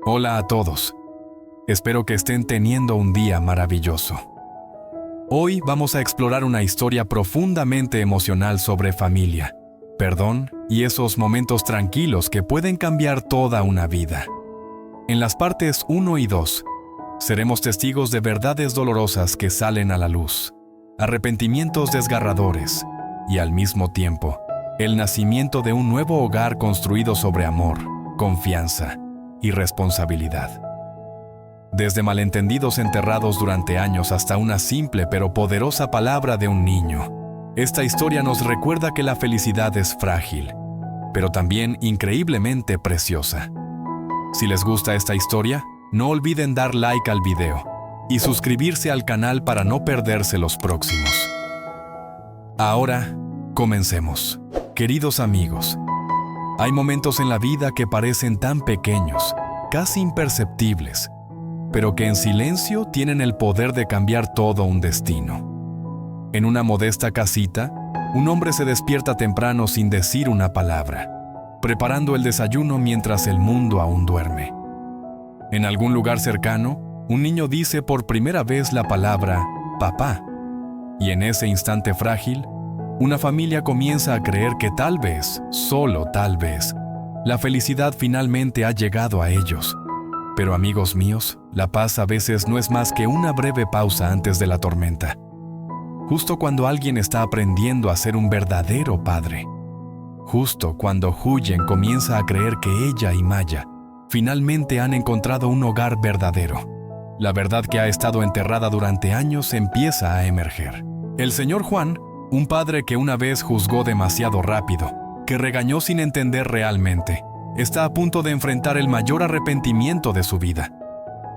Hola a todos. Espero que estén teniendo un día maravilloso. Hoy vamos a explorar una historia profundamente emocional sobre familia, perdón y esos momentos tranquilos que pueden cambiar toda una vida. En las partes 1 y 2, seremos testigos de verdades dolorosas que salen a la luz, arrepentimientos desgarradores y, al mismo tiempo, el nacimiento de un nuevo hogar construido sobre amor, confianza y responsabilidad. Desde malentendidos enterrados durante años hasta una simple pero poderosa palabra de un niño, esta historia nos recuerda que la felicidad es frágil, pero también increíblemente preciosa. Si les gusta esta historia, no olviden dar like al video y suscribirse al canal para no perderse los próximos. Ahora, comencemos. Queridos amigos, hay momentos en la vida que parecen tan pequeños, casi imperceptibles, pero que en silencio tienen el poder de cambiar todo un destino. En una modesta casita, un hombre se despierta temprano sin decir una palabra, preparando el desayuno mientras el mundo aún duerme. En algún lugar cercano, un niño dice por primera vez la palabra «papá», y en ese instante frágil, una familia comienza a creer que tal vez, solo tal vez, la felicidad finalmente ha llegado a ellos. Pero amigos míos, la paz a veces no es más que una breve pausa antes de la tormenta. Justo cuando alguien está aprendiendo a ser un verdadero padre. Justo cuando Huyen comienza a creer que ella y Maya finalmente han encontrado un hogar verdadero. La verdad que ha estado enterrada durante años empieza a emerger. El señor Juan, un padre que una vez juzgó demasiado rápido, que regañó sin entender realmente, está a punto de enfrentar el mayor arrepentimiento de su vida.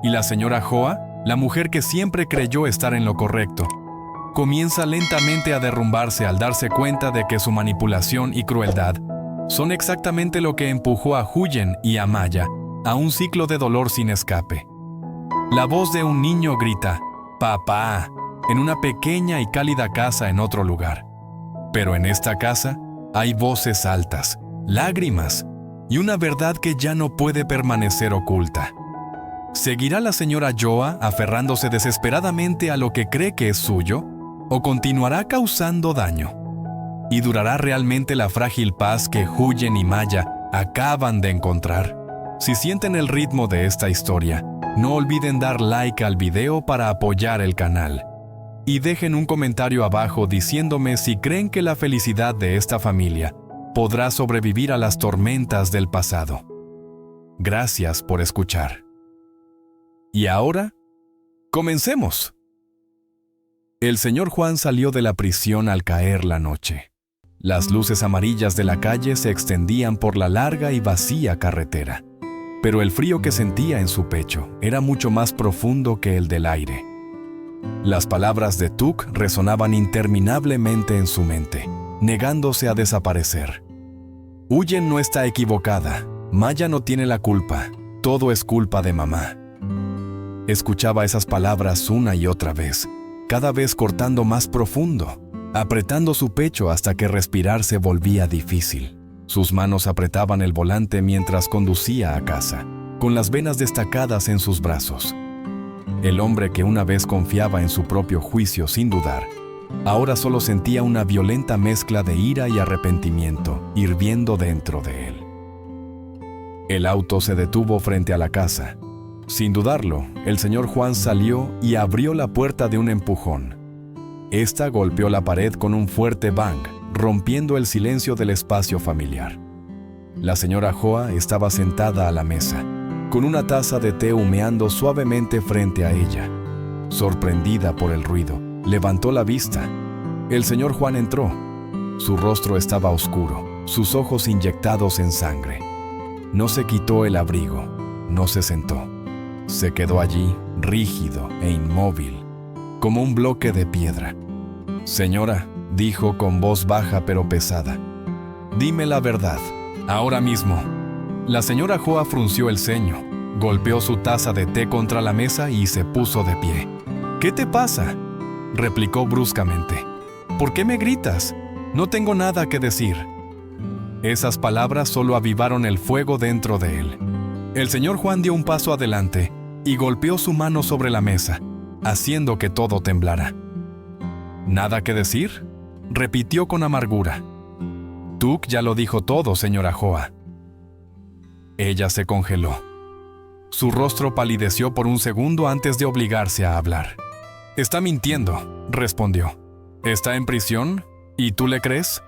Y la señora Joa, la mujer que siempre creyó estar en lo correcto, comienza lentamente a derrumbarse al darse cuenta de que su manipulación y crueldad son exactamente lo que empujó a Huyen y a Maya a un ciclo de dolor sin escape. La voz de un niño grita, «Papá», en una pequeña y cálida casa en otro lugar. Pero en esta casa hay voces altas, lágrimas, y una verdad que ya no puede permanecer oculta. ¿Seguirá la señora Joa aferrándose desesperadamente a lo que cree que es suyo? ¿O continuará causando daño? ¿Y durará realmente la frágil paz que Huyen y Maya acaban de encontrar? Si sienten el ritmo de esta historia, no olviden dar like al video para apoyar el canal. Y dejen un comentario abajo diciéndome si creen que la felicidad de esta familia podrá sobrevivir a las tormentas del pasado. Gracias por escuchar. Y ahora, comencemos. El señor Juan salió de la prisión al caer la noche. Las luces amarillas de la calle se extendían por la larga y vacía carretera, pero el frío que sentía en su pecho era mucho más profundo que el del aire. Las palabras de Tuk resonaban interminablemente en su mente, negándose a desaparecer. Huyen no está equivocada. Maya no tiene la culpa. Todo es culpa de mamá. Escuchaba esas palabras una y otra vez, cada vez cortando más profundo, apretando su pecho hasta que respirar se volvía difícil. Sus manos apretaban el volante mientras conducía a casa, con las venas destacadas en sus brazos. El hombre que una vez confiaba en su propio juicio sin dudar, ahora solo sentía una violenta mezcla de ira y arrepentimiento hirviendo dentro de él. El auto se detuvo frente a la casa. Sin dudarlo, el señor Juan salió y abrió la puerta de un empujón. Esta golpeó la pared con un fuerte bang, rompiendo el silencio del espacio familiar. La señora Joa estaba sentada a la mesa, con una taza de té humeando suavemente frente a ella. Sorprendida por el ruido, levantó la vista. El señor Juan entró. Su rostro estaba oscuro, sus ojos inyectados en sangre. No se quitó el abrigo, no se sentó. Se quedó allí, rígido e inmóvil, como un bloque de piedra. «Señora», dijo con voz baja pero pesada, «dime la verdad, ahora mismo». La señora Joa frunció el ceño, golpeó su taza de té contra la mesa y se puso de pie. «¿Qué te pasa?», replicó bruscamente. «¿Por qué me gritas? No tengo nada que decir». Esas palabras solo avivaron el fuego dentro de él. El señor Juan dio un paso adelante y golpeó su mano sobre la mesa, haciendo que todo temblara. ¿Nada que decir?, repitió con amargura. Tuk ya lo dijo todo, señora Joa. Ella se congeló. Su rostro palideció por un segundo antes de obligarse a hablar. «Está mintiendo», respondió. «¿Está en prisión? ¿Y tú le crees?»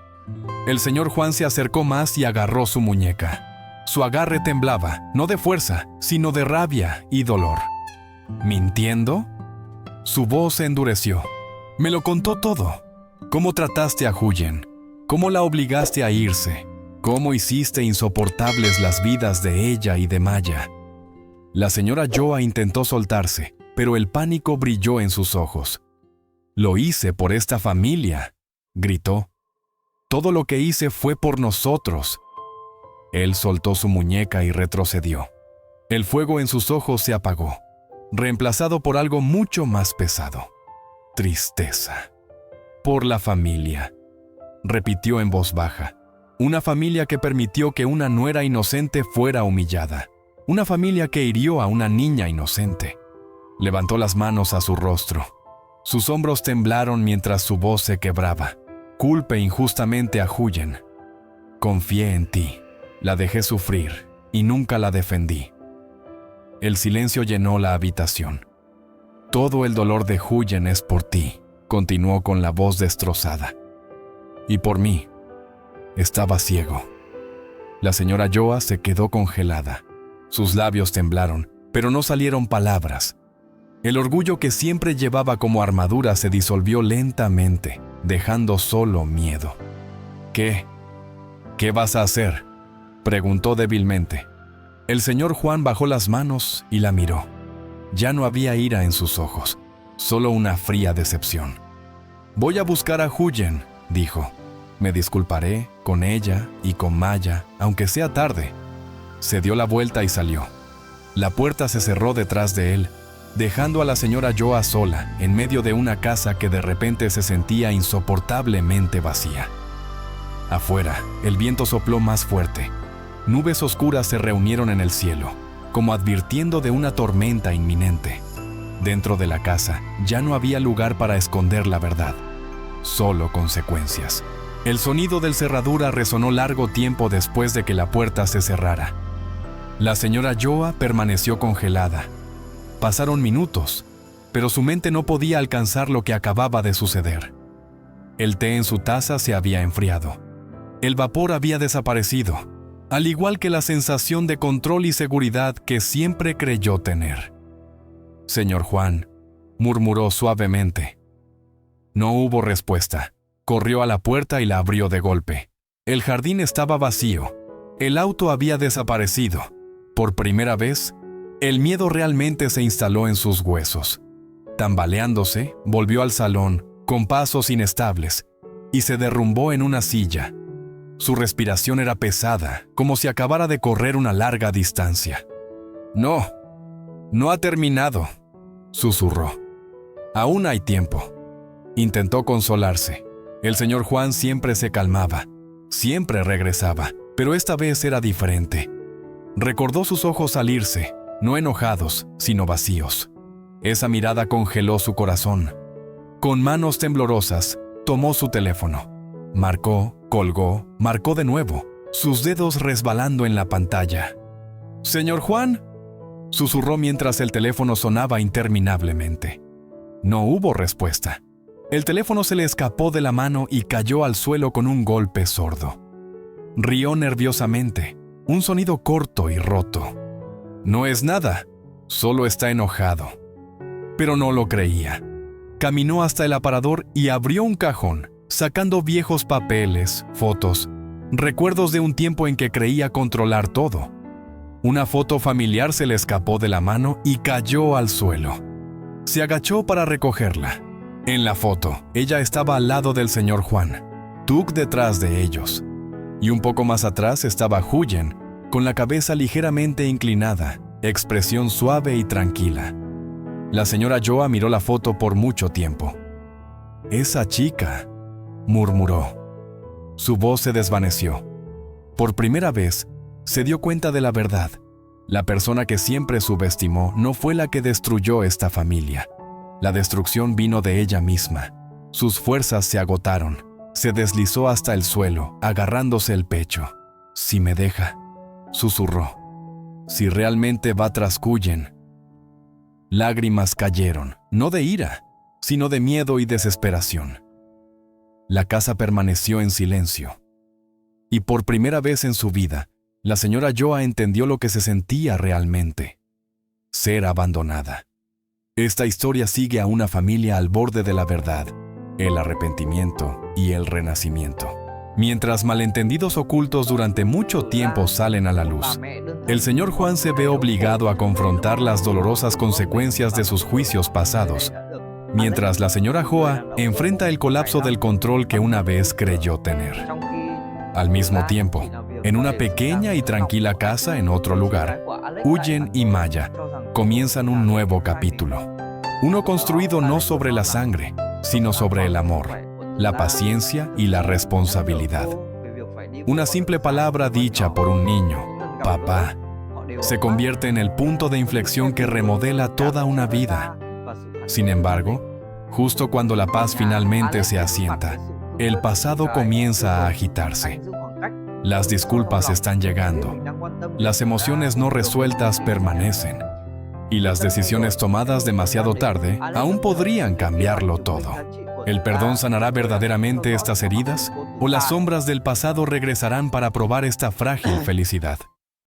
El señor Juan se acercó más y agarró su muñeca. Su agarre temblaba, no de fuerza, sino de rabia y dolor. ¿Mintiendo? Su voz se endureció. «Me lo contó todo. ¿Cómo trataste a Huyen? ¿Cómo la obligaste a irse? ¿Cómo hiciste insoportables las vidas de ella y de Maya?» La señora Joa intentó soltarse, pero el pánico brilló en sus ojos. «Lo hice por esta familia», gritó. «Todo lo que hice fue por nosotros». Él soltó su muñeca y retrocedió. El fuego en sus ojos se apagó, reemplazado por algo mucho más pesado. Tristeza. «Por la familia», repitió en voz baja. «Una familia que permitió que una nuera inocente fuera humillada. Una familia que hirió a una niña inocente». Levantó las manos a su rostro. Sus hombros temblaron mientras su voz se quebraba. «Culpe injustamente a Huyen. Confié en ti. La dejé sufrir y nunca la defendí». El silencio llenó la habitación. «Todo el dolor de Huyen es por ti», continuó con la voz destrozada. «Y por mí». Estaba ciego. La señora Joa se quedó congelada. Sus labios temblaron, pero no salieron palabras. El orgullo que siempre llevaba como armadura se disolvió lentamente, dejando solo miedo. «¿Qué? ¿Qué vas a hacer?», preguntó débilmente. El señor Juan bajó las manos y la miró. Ya no había ira en sus ojos, solo una fría decepción. «Voy a buscar a Huyen», dijo. «Me disculparé con ella y con Maya, aunque sea tarde». Se dio la vuelta y salió. La puerta se cerró detrás de él, dejando a la señora Joa sola, en medio de una casa que de repente se sentía insoportablemente vacía. Afuera, el viento sopló más fuerte. Nubes oscuras se reunieron en el cielo, como advirtiendo de una tormenta inminente. Dentro de la casa ya no había lugar para esconder la verdad, solo consecuencias. El sonido del cerradura resonó largo tiempo después de que la puerta se cerrara. La señora Joa permaneció congelada. Pasaron minutos, pero su mente no podía alcanzar lo que acababa de suceder. El té en su taza se había enfriado. El vapor había desaparecido, al igual que la sensación de control y seguridad que siempre creyó tener. «Señor Juan», murmuró suavemente. No hubo respuesta. Corrió a la puerta y la abrió de golpe. El jardín estaba vacío. El auto había desaparecido. Por primera vez, el miedo realmente se instaló en sus huesos. Tambaleándose, volvió al salón, con pasos inestables, y se derrumbó en una silla. Su respiración era pesada, como si acabara de correr una larga distancia. «No, no ha terminado», susurró. «Aún hay tiempo». Intentó consolarse. El señor Juan siempre se calmaba, siempre regresaba, pero esta vez era diferente. Recordó sus ojos salirse, no enojados, sino vacíos. Esa mirada congeló su corazón. Con manos temblorosas, tomó su teléfono. Marcó, colgó, marcó de nuevo, sus dedos resbalando en la pantalla. «¿Señor Juan?», susurró mientras el teléfono sonaba interminablemente. No hubo respuesta. El teléfono se le escapó de la mano y cayó al suelo con un golpe sordo. Rió nerviosamente, un sonido corto y roto. «No es nada, solo está enojado». Pero no lo creía. Caminó hasta el aparador y abrió un cajón, sacando viejos papeles, fotos, recuerdos de un tiempo en que creía controlar todo. Una foto familiar se le escapó de la mano y cayó al suelo. Se agachó para recogerla. En la foto, ella estaba al lado del señor Juan, Tuk detrás de ellos. Y un poco más atrás estaba Huyen, con la cabeza ligeramente inclinada, expresión suave y tranquila. La señora Joa miró la foto por mucho tiempo. «Esa chica», murmuró. Su voz se desvaneció. Por primera vez, se dio cuenta de la verdad. La persona que siempre subestimó no fue la que destruyó esta familia. La destrucción vino de ella misma. Sus fuerzas se agotaron. Se deslizó hasta el suelo, agarrándose el pecho. «Si me deja», susurró. «Si realmente va tras Cullen». Lágrimas cayeron, no de ira, sino de miedo y desesperación. La casa permaneció en silencio. Y por primera vez en su vida, la señora Joa entendió lo que se sentía realmente: ser abandonada. Esta historia sigue a una familia al borde de la verdad, el arrepentimiento y el renacimiento. Mientras malentendidos ocultos durante mucho tiempo salen a la luz, el señor Juan se ve obligado a confrontar las dolorosas consecuencias de sus juicios pasados, mientras la señora Joa enfrenta el colapso del control que una vez creyó tener. Al mismo tiempo, en una pequeña y tranquila casa en otro lugar, Cullen y Maya comienzan un nuevo capítulo. Uno construido no sobre la sangre, sino sobre el amor, la paciencia y la responsabilidad. Una simple palabra dicha por un niño, papá, se convierte en el punto de inflexión que remodela toda una vida. Sin embargo, justo cuando la paz finalmente se asienta, el pasado comienza a agitarse. Las disculpas están llegando, las emociones no resueltas permanecen, y las decisiones tomadas demasiado tarde aún podrían cambiarlo todo. ¿El perdón sanará verdaderamente estas heridas? ¿O las sombras del pasado regresarán para probar esta frágil felicidad?